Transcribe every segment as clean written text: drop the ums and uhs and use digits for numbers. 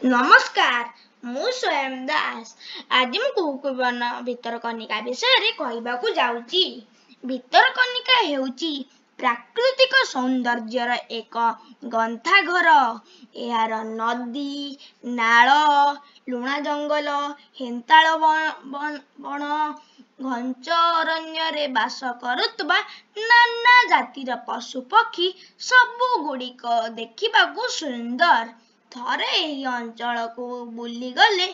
नमस्कार मु स्वयं दास आज मु कुहुकुबन भितरकनिका विषय कहबाकू जाउची। भितरकनिका हेउची प्राकृतिक सौंदर्यर एक गंथाघर। यार नदी नाल लुणा जंगल हेन्ताल बण घंच अरण्य बास करुवा नाना जातिर पशु पक्षी सबु गुड़िक देखिबाकू सुंदर। थरे एही अंचल को बुली गले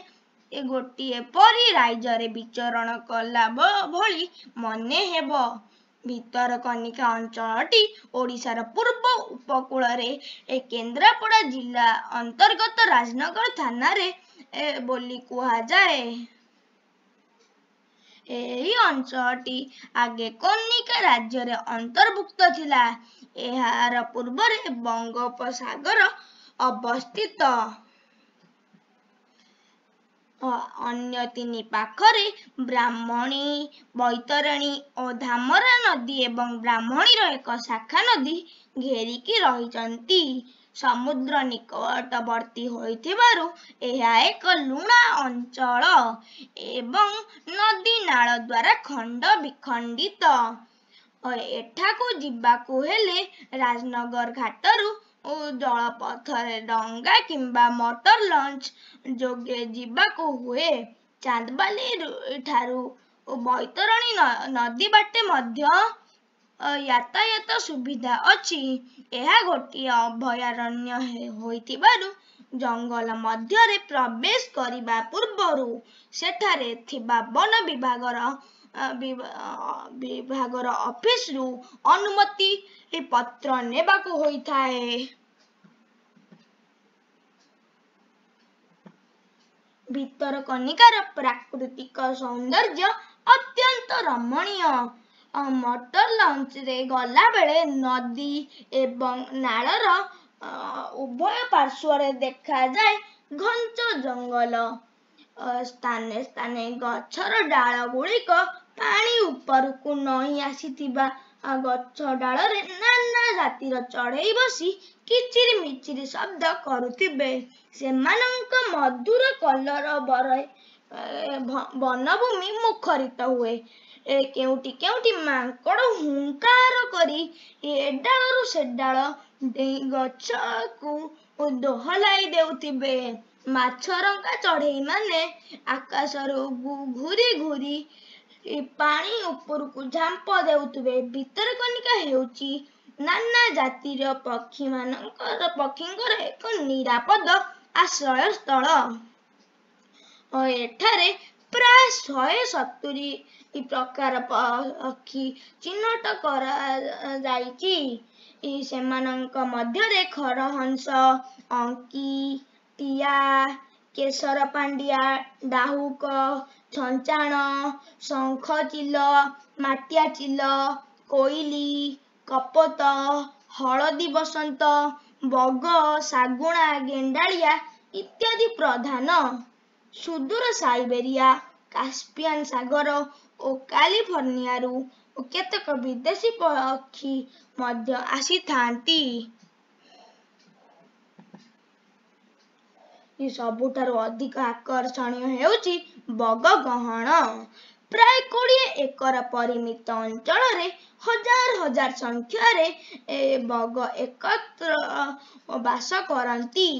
गोटे परी राइजरे विचरण कला भली मने हेब। भितरकनिका अंचलटी ओडिशार पूर्व उपकूल रे केन्द्रापड़ा जिला अंतर्गत राजनगर थाना रे बोली कुहा जाए। एही अंचलटी आगे कनिका राज्य रे अंतर्भुक्त थिला। एहार पूर्व रे बंगोपसागर अवस्थित। अन्य तीन पाखरे ब्राह्मणी बैतरणी और धामरा नदी एवं ब्राह्मणीर एक शाखा नदी घेरिकी रहिचंती। समुद्र निकटवर्ती होइथिबारु एहा एक लुणा अंचल एवं नदी नाल द्वारा खंड विखंडित। एठाकू जिबाकू हेले राजनगर घाटरू जलपथरे डंगा किंबा मोटर लॉन्च जोगे जिबाकू हुए। चांदबाली ठारू बैतरणी नदी बाटे मध्य यातायात सुविधा अछि। एहा गोटे अभयारण्य होइतिबारु जंगल मध्यरे प्रवेश करिबा पूर्वरु सेठारे थिबा वन विभागर ऑफिस रु अनुमति पत्र नेबाकू होइथाए। भितरकनिकार प्राकृतिक सौंदर्य अत्यंत रमणीय। मोटर लॉन्च रे गला बेले नदी एवं नालर उभय पार्श्व रे देखा जाए घंच जंगल। स्थाने स्थाने गछर डाल गुड़िक पानी उपरकू नई आसीथिबा गछ डाल रे नाना जातिर चढ़ई बसी किचिरी मिचिरी शब्द करुथिबे। सेमानंक मधुर कलर बरए वनभूमि मुखरित हुए। केउटी केउटी मांकड़ हुंकार करी एडालरू सेडाल डेई गछकू दोहलाई देउथिबे। माछरंका चढ़ई माने आकाशरू घूरी घूरी पानी उपरकू झांप देउथिबे। भितरकनिका हेउची नाना जातिर पक्षींकर एक निरापद आश्रय स्थल। एठारे प्राय 170 प्रकार पक्षी चिन्हट करा जाइछि। सेमानंक मध्यरे खरहंस अंकी टिया केशर पांडिया डाहुक छंचाण शंखचिल माटिया चिल कोइली कपोत हलदी बसंत बग सागुणा गेंडालिया इत्यादि प्रधान। सुदूर साइबेरिया कास्पियन सागर और कैलिफोर्नियारू केतक विदेशी पक्षी मध्य आसीथांती। सबुठारू अधिक आकर्षणीय हेउची बग गहण। प्राय 20 एकर परिमित अंचल रे हजार हजार संख्यारे बग एकत्र बास करंती।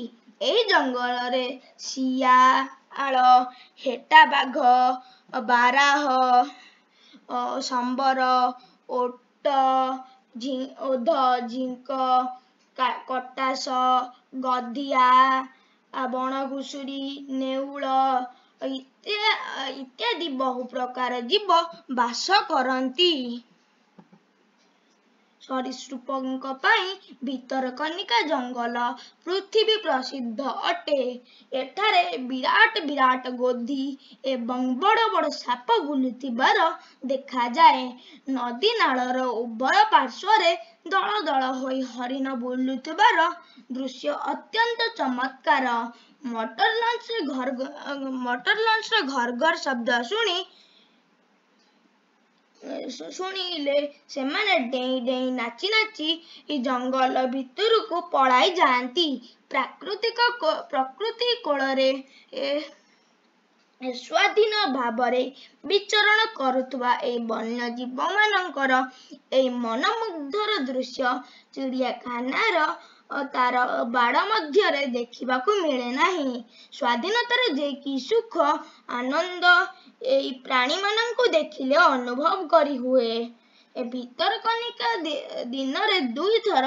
एही जंगल रे सियाल हेटा बाघ बाराह संबर ओट ओध झिंक कटास गधिया बण घुसुरी नेउल इत्यादि बहु प्रकार जीव बास करंती। सरीसृपଙ୍କ ପାଇଁ भितरकनिका जंगल पृथ्वी प्रसिद्ध अटे। एठारे विराट विराट गोधी एवं बड़ बड़ साप बुलुथिबार देखा जाए। नदी नालर उभय पार्श्वरे दल दल होई हरिण बुलुथिबार दृश्य अत्यंत चमत्कार। मोटर लॉन्च रे घर घर शब्द शुणी ଶୁଣିଲେ ସେମାନେ ଡେଇଁ ଡେଇଁ ନାଚି ନାଚି ଜଙ୍ଗଲ ଭିତରକୁ ପଳାଇ ଯାଆନ୍ତି। ପ୍ରକୃତି କୋଳରେ ସ୍ୱାଧୀନ ଭାବରେ ବିଚରଣ କରୁଥିବା ଏହି ବନ୍ୟଜୀବମାନଙ୍କର ଏହି ମନମୁଗ୍ଧର ଦୃଶ୍ୟ ଚିଡ଼ିଆଖାନାର ତାର ବାଡ଼ ମଧ୍ୟରେ ଦେଖିବାକୁ ମିଳେ ନାହିଁ। ସ୍ୱାଧୀନତାର ଯେ କି ସୁଖ ଆନନ୍ଦ ଏହି ପ୍ରାଣୀମାନଙ୍କୁ ଦେଖିଲେ ଅନୁଭବ କରି ହୁଏ। ଭିତରକନିକା ଦିନରେ 2 ଥର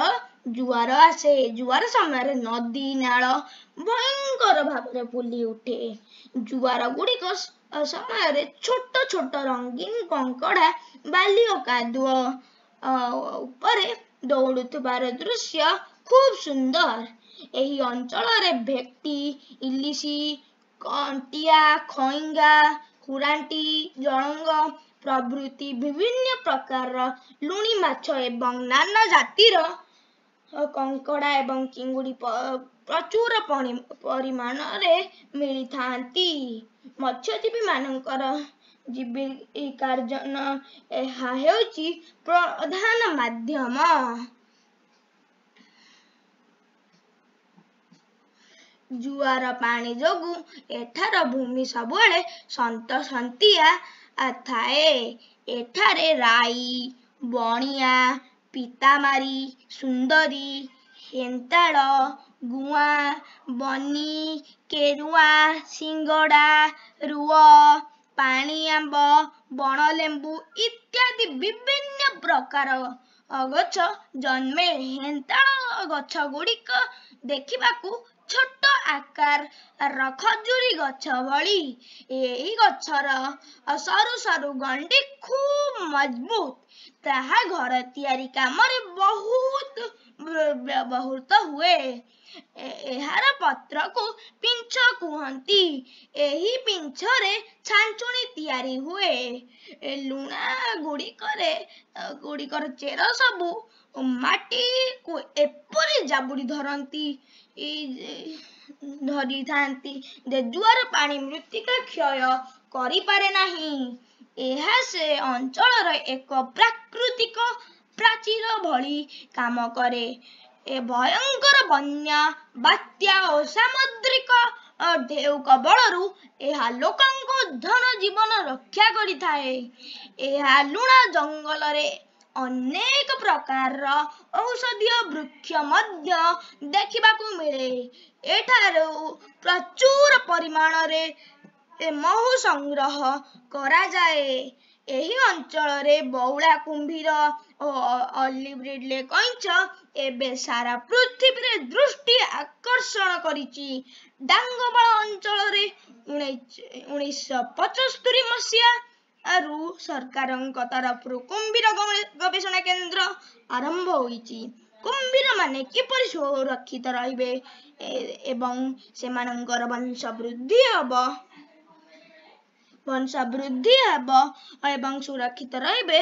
ଜୁଆର ଆସେ। ଜୁଆର ସମୟରେ ନଦୀ ନାଳ ଭୟଙ୍କର ଭାବରେ ଫୁଲି ଉଠେ। ଜୁଆର ଗୁଡ଼ିକ ସମୟରେ ଛୋଟ ଛୋଟ ରଙ୍ଗୀନ କଙ୍କଡ଼ା ବାଲି ଓ କାଦୁଅ ଉପରେ ଦୌଡୁଥିବାର ଦୃଶ୍ୟ ଖୁବ୍ ସୁନ୍ଦର। ଏହି ଅଞ୍ଚଳରେ ଭେଟି, ଇଲିଶି, କଣ୍ଟିଆ, ଖଇଙ୍ଗା, ହୁରାଣ୍ଟି, ଜଳଙ୍ଗ ପ୍ରଭୃତି ବିଭିନ୍ନ ପ୍ରକାରର ଲୁଣି ମାଛ ଏବଂ ନାନା ଜାତିର କଙ୍କଡ଼ା ଏବଂ ଚିଙ୍ଗୁଡ଼ି ପ୍ରଚୁର ପରିମାଣରେ ମିଳିଥାନ୍ତି। ମତ୍ସ୍ୟଜୀବୀମାନଙ୍କର ଜୀବିକାର୍ଜନ ଏହା ହେଉଛି ପ୍ରଧାନ ମାଧ୍ୟମ। ଜୁଆର ପାଣି ଯୋଗୁଁ ଏଠାର ଭୂମି ସବୁବେଳେ ସନ୍ତସନ୍ତିଆ ଥାଏ। ଏଠାରେ ରାଇ, ବଣିଆ, ପିତାମାରି, ସୁନ୍ଦରୀ, ହେନ୍ତାଳ, ଗୁଆଁ, ବନି, କେରୁଆ, ସିଙ୍ଗଡ଼ା, ରୁଅ, ପାଣି ଆମ୍ବ, ବଣଲେମ୍ବୁ ଇତ୍ୟାଦି ବିଭିନ୍ନ ପ୍ରକାର ଗଛ ଜନ୍ମେ। ହେନ୍ତାଳ ଗଛ ଗୁଡ଼ିକ ଦେଖିବାକୁ ଛୋଟ ଆକାରର ଖଜୁରୀ ଗଛ ଭଳି। ଏହି ଗଛର ସରୁ ସରୁ ଗଣ୍ଡି ଖୁବ୍ ମଜବୁତ। ତାହା ଘର ତିଆରି କାମରେ ବହୁତ ବ୍ୟବହୃତ ହୁଏ। ଏହାର ପତ୍ରକୁ ପିଞ୍ଛ କୁହନ୍ତି। ଏହି ପିଞ୍ଛରେ ଛାଞ୍ଚୁଣୀ ତିଆରି ହୁଏ। ଲୁଣା ଗୁଡ଼ିକର ଚେର ସବୁ ମାଟିକୁ ଏପରି ଜାବୁଡ଼ି ଧରିଥାନ୍ତି ଯେ ଜୁଆର ପାଣି ମୃତ୍ତିକା କ୍ଷୟ କରିପାରେ ନାହିଁ। ଏହା ସେ ଅଞ୍ଚଳର ଏକ ପ୍ରାକୃତିକ ପ୍ରାଚୀର ଭଳି କାମ କରେ। ଭୟଙ୍କର ବନ୍ୟା, ବାତ୍ୟା ଓ ସାମୁଦ୍ରିକ ଢେଉ କବଳରୁ ଏହା ଲୋକଙ୍କ ଧନ ଜୀବନ ରକ୍ଷା କରିଥାଏ। ଏହା ଲୁଣା ଜଙ୍ଗଲରେ ଅନେକ ପ୍ରକାରର ଔଷଧୀୟ ବୃକ୍ଷ ମଧ୍ୟ ଦେଖିବାକୁ ମିଳେ। ଏଠାରୁ ପ୍ରଚୁର ପରିମାଣରେ ମହୁ ସଂଗ୍ରହ କରାଯାଏ। ଏହି ଅଞ୍ଚଳରେ ବଉଳା କୁମ୍ଭୀର ଓ ଅଲିଭ୍ ରିଡ୍ଲେ କଇଁଛ ଏବେ ସାରା ପୃଥିବୀରେ ଦୃଷ୍ଟି ଆକର୍ଷଣ କରିଛି। ଡାଙ୍ଗମାଳ ଅଞ୍ଚଳରେ 1975 ମସିହାରୁ ସରକାରଙ୍କ ତରଫରୁ କୁମ୍ଭୀର ଗବେଷଣା କେନ୍ଦ୍ର ଆରମ୍ଭ ହୋଇଛି। କୁମ୍ଭୀରମାନେ କିପରି ସୁରକ୍ଷିତ ରହିବେ ଏବଂ ସେମାନଙ୍କର ବଂଶବୃଦ୍ଧି ହେବ ଏବଂ ସୁରକ୍ଷିତ ରହିବେ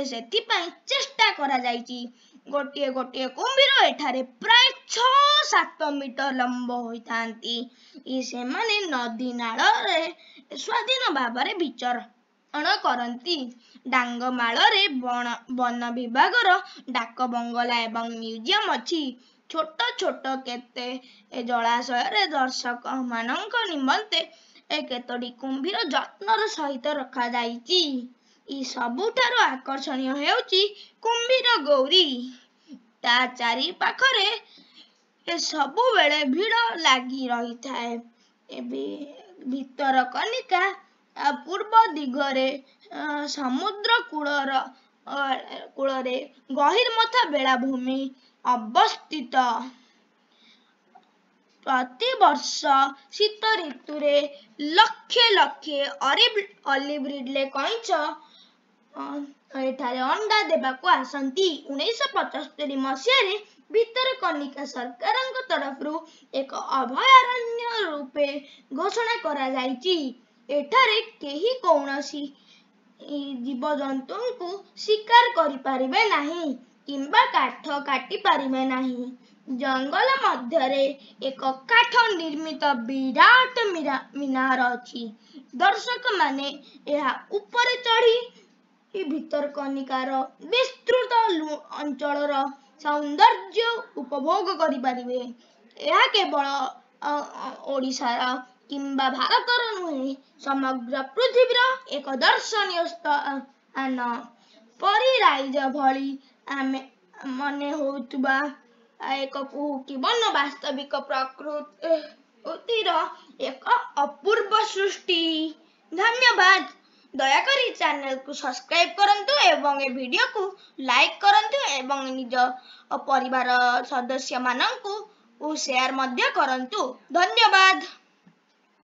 ସେଥିପାଇଁ ଚେଷ୍ଟା କରାଯାଇଛି। ଗୋଟିଏ ଗୋଟିଏ କୁମ୍ଭୀର ଏଠାରେ ପ୍ରାୟ 6-7 ମିଟର ଲମ୍ବ ହୋଇଥାନ୍ତି। ସେମାନେ ନଦୀ ନାଳରେ ସ୍ୱାଧୀନ ଭାବରେ ବିଚରଣ କରନ୍ତି। ଡାଙ୍ଗମାଳରେ ବନ ବିଭାଗର ଡାକ ବଙ୍ଗଳା ଏବଂ ମ୍ୟୁଜିୟମ ଅଛି। ଛୋଟ ଛୋଟ କେତେ ଜଳାଶୟରେ ଦର୍ଶକମାନଙ୍କ ନିମନ୍ତେ କେତୋଟି କୁମ୍ଭୀର ଯତ୍ନର ସହିତ ରଖାଯାଇଛି। ସବୁଠାରୁ ଆକର୍ଷଣୀୟ ହେଉଛି କୁମ୍ଭୀର ଗୌରୀ। ତା ଚାରିପାଖରେ ସବୁବେଳେ ଭିଡ଼ ଲାଗି ରହିଥାଏ। ଭିତରକନିକା ପୂର୍ବ ଦିଗରେ ସମୁଦ୍ର କୂଳରେ ଗହୀରମଥା ବେଳାଭୂମି ଅବସ୍ଥିତ। ପ୍ରତିବର୍ଷ ଶୀତ ଋତୁରେ ଲକ୍ଷେ ଲକ୍ଷେ ଅଲିଭ୍ ରିଡ୍ଲେ କଇଁଛ ଏଠାରେ ଅଣ୍ଡା ଦେବାକୁ ଆସନ୍ତି। 1975 ମସିହାରେ ଭିତରକନିକା ସରକାରଙ୍କ ତରଫରୁ ଏକ ଅଭୟାରଣ୍ୟ ରୂପେ ଘୋଷଣା କରାଯାଇଛି। ଏଠାରେ କେହି କୌଣସି ଜୀବଜନ୍ତୁଙ୍କୁ ଶିକାର କରିପାରିବେ ନାହିଁ କିମ୍ବା କାଠ କାଟି ପାରିବେ ନାହିଁ। ଜଙ୍ଗଲ ମଧ୍ୟରେ ଏକ କାଠ ନିର୍ମିତ ବିରାଟ ମିନାର ଅଛି। ଦର୍ଶକମାନେ ଏହା ଉପରେ ଚଢ଼ି ଭିତରକନିକାର ବିସ୍ତୃତ ଅଞ୍ଚଳର ସୌନ୍ଦର୍ଯ୍ୟ ଉପଭୋଗ କରିପାରିବେ। ଏହା କେବଳ ଓଡ଼ିଶାର କିମ୍ବା ଭାରତର ନୁହେଁ, ସମଗ୍ର ପୃଥିବୀର ଏକ ଦର୍ଶନୀୟ ସ୍ଥାନ। ପରୀରାଇଜ ଭଳି ମନେ ହେଉଥିବା ଏକ କୁହୁକି ବନ ବାସ୍ତବିକ ପ୍ରକୃତିର ଏକ ଅପୂର୍ବ ସୃଷ୍ଟି। ଧନ୍ୟବାଦ। ଦୟାକରି ଚ୍ୟାନେଲକୁ ସବସ୍କ୍ରାଇବ କରନ୍ତୁ ଏବଂ ଏ ଭିଡ଼ିଓକୁ ଲାଇକ୍ କରନ୍ତୁ ଏବଂ ନିଜ ପରିବାର ସଦସ୍ୟମାନଙ୍କୁ ସେୟାର ମଧ୍ୟ କରନ୍ତୁ। ଧନ୍ୟବାଦ।